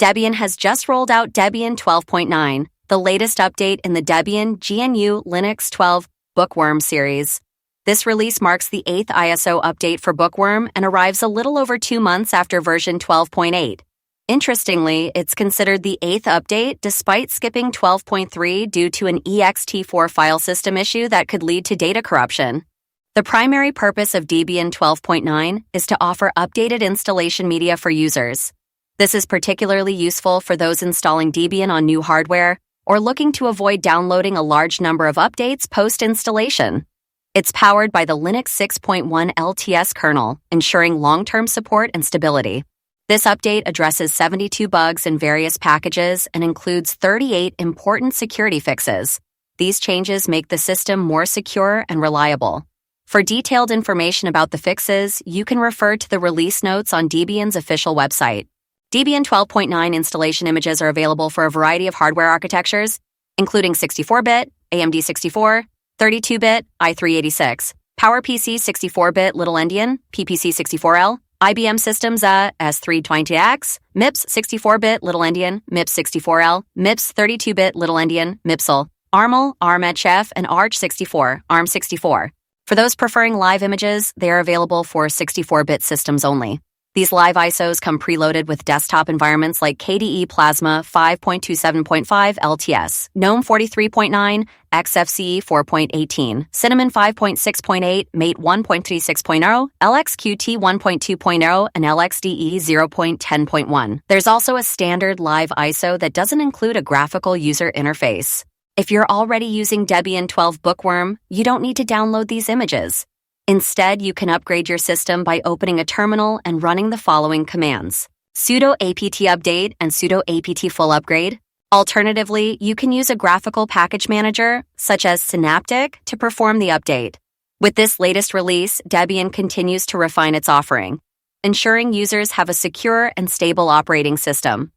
Debian has just rolled out Debian 12.9, the latest update in the Debian GNU Linux 12 Bookworm series. This release marks the 8th ISO update for Bookworm and arrives a little over 2 months after version 12.8. Interestingly, it's considered the 8th update despite skipping 12.3 due to an ext4 file system issue that could lead to data corruption. The primary purpose of Debian 12.9 is to offer updated installation media for users. This is particularly useful for those installing Debian on new hardware or looking to avoid downloading a large number of updates post-installation. It's powered by the Linux 6.1 LTS kernel, ensuring long-term support and stability. This update addresses 72 bugs in various packages and includes 38 important security fixes. These changes make the system more secure and reliable. For detailed information about the fixes, you can refer to the release notes on Debian's official website. Debian 12.9 installation images are available for a variety of hardware architectures, including 64-bit, AMD 64, 32-bit, i386, PowerPC 64-bit Little Endian, PPC 64L, IBM Systems S320X, MIPS 64-bit Little Endian, MIPS 64L, MIPS 32-bit Little Endian, MIPSL, ARML, ARM-HF, and ARCH64, ARM64. For those preferring live images, they are available for 64-bit systems only. These live ISOs come preloaded with desktop environments like KDE Plasma 5.27.5 LTS, GNOME 43.9, Xfce 4.18, Cinnamon 5.6.8, Mate 1.36.0, LXQt 1.2.0, and LXDE 0.10.1. There's also a standard live ISO that doesn't include a graphical user interface. If you're already using Debian 12 Bookworm, you don't need to download these images. Instead, you can upgrade your system by opening a terminal and running the following commands: sudo apt update and sudo apt full upgrade. Alternatively, you can use a graphical package manager, such as Synaptic, to perform the update. With this latest release, Debian continues to refine its offering, ensuring users have a secure and stable operating system.